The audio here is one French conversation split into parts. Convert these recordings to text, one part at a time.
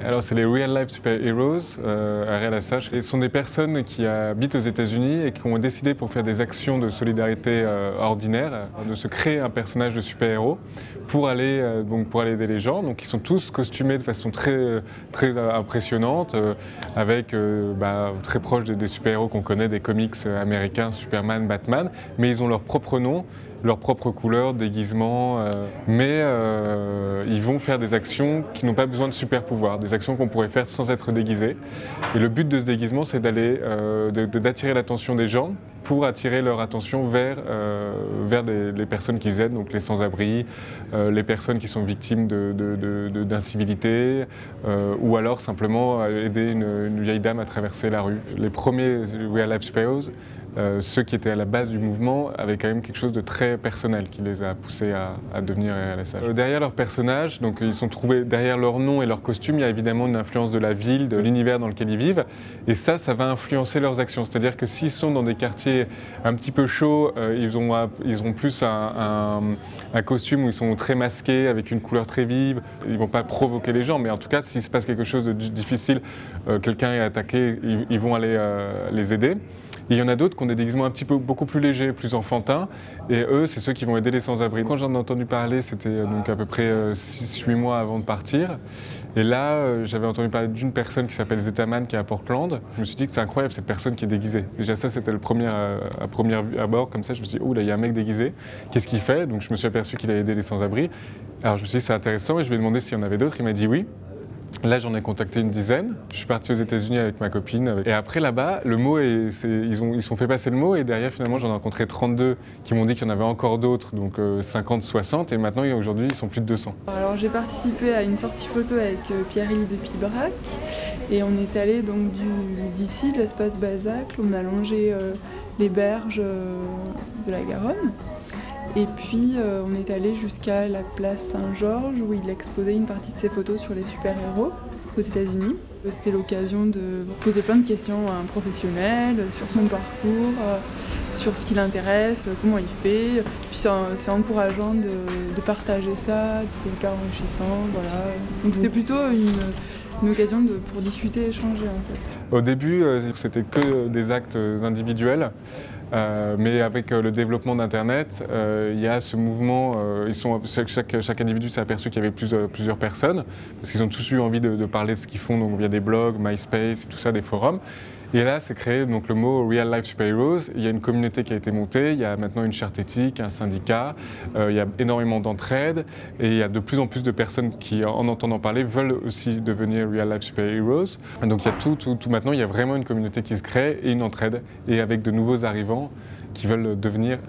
Alors c'est les Real Life Super Heroes, RLSH, et ce sont des personnes qui habitent aux États-Unis et qui ont décidé pour faire des actions de solidarité ordinaires de se créer un personnage de super-héros pour aller aider les gens. Donc ils sont tous costumés de façon très impressionnante, avec très proche des super-héros qu'on connaît des comics américains, Superman, Batman, mais ils ont leur propre nom, leur propre couleur, déguisement, mais ils vont faire des actions qui n'ont pas besoin de super pouvoirs, des actions qu'on pourrait faire sans être déguisés. Et le but de ce déguisement, c'est d'attirer l'attention des gens pour attirer leur attention vers les personnes qu'ils aident, donc les sans-abri, les personnes qui sont victimes d'incivilité, ou alors simplement aider une vieille dame à traverser la rue. Les premiers Real Life Superheroes, ceux qui étaient à la base du mouvement avaient quand même quelque chose de très personnel qui les a poussés à devenir RLSH. Derrière leurs personnages, donc ils sont trouvés derrière leur nom et leur costume, il y a évidemment une influence de la ville, de l'univers dans lequel ils vivent, et ça va influencer leurs actions. C'est-à-dire que s'ils sont dans des quartiers un petit peu chauds, ils ont plus un costume où ils sont très masqués, avec une couleur très vive. Ils ne vont pas provoquer les gens, mais en tout cas, s'il se passe quelque chose de difficile, quelqu'un est attaqué, ils vont aller les aider. Et il y en a d'autres qui ont des déguisements beaucoup plus légers, plus enfantins, et eux, c'est ceux qui vont aider les sans-abri. Quand j'en ai entendu parler, c'était donc à peu près 6-8 mois avant de partir. Et là, j'avais entendu parler d'une personne qui s'appelle Zetaman, qui est à Portland. Je me suis dit que c'est incroyable, cette personne qui est déguisée. Déjà ça, c'était le premier à première vue, à bord, comme ça, je me suis dit, oh là, il y a un mec déguisé, qu'est-ce qu'il fait? Donc je me suis aperçu qu'il a aidé les sans-abri. Alors je me suis dit, c'est intéressant, et je lui ai demandé s'il y en avait d'autres, il m'a dit oui. Là, j'en ai contacté une dizaine. Je suis parti aux États-Unis avec ma copine. Et après, là-bas, le mot, ils ont fait passer le mot. Et derrière, finalement, j'en ai rencontré 32 qui m'ont dit qu'il y en avait encore d'autres, donc 50, 60. Et maintenant, aujourd'hui, ils sont plus de 200. Alors, j'ai participé à une sortie photo avec Pierre-Élie de Pibrac. Et on est allé donc d'ici, de l'espace Bazacle. On a longé les berges de la Garonne. Et puis on est allé jusqu'à la place Saint-Georges où il exposait une partie de ses photos sur les super-héros aux États-Unis. C'était l'occasion de poser plein de questions à un professionnel sur son parcours, sur ce qui l'intéresse, comment il fait. Puis c'est encourageant de partager ça, c'est hyper enrichissant. Voilà. Donc c'était plutôt une occasion pour discuter, échanger en fait. Au début, c'était que des actes individuels. Mais avec le développement d'Internet, il y a ce mouvement, chaque individu s'est aperçu qu'il y avait plusieurs personnes, parce qu'ils ont tous eu envie de parler de ce qu'ils font, donc via des blogs, MySpace et tout ça, des forums. Et là, c'est créé donc, le mot Real Life Super Heroes. Il y a une communauté qui a été montée, il y a maintenant une charte éthique, un syndicat, il y a énormément d'entraide, et il y a de plus en plus de personnes qui, en entendant parler, veulent aussi devenir Real Life Super Heroes. Donc il y a tout maintenant, il y a vraiment une communauté qui se crée et une entraide, et avec de nouveaux arrivants qui veulent devenir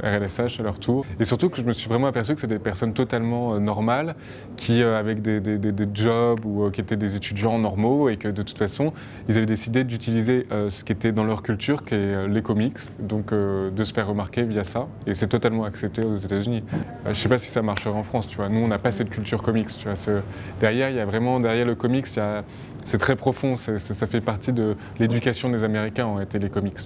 RLSH à leur tour. Et surtout que je me suis vraiment aperçu que c'était des personnes totalement normales, qui avec des jobs ou qui étaient des étudiants normaux, et que de toute façon, ils avaient décidé d'utiliser ce qui était dans leur culture, qui est les comics, donc de se faire remarquer via ça. Et c'est totalement accepté aux États-Unis. Je ne sais pas si ça marcherait en France, tu vois. Nous, on n'a pas cette culture comics, tu vois. Derrière, il y a vraiment, derrière le comics, c'est très profond, ça fait partie de l'éducation des Américains, en été, les comics.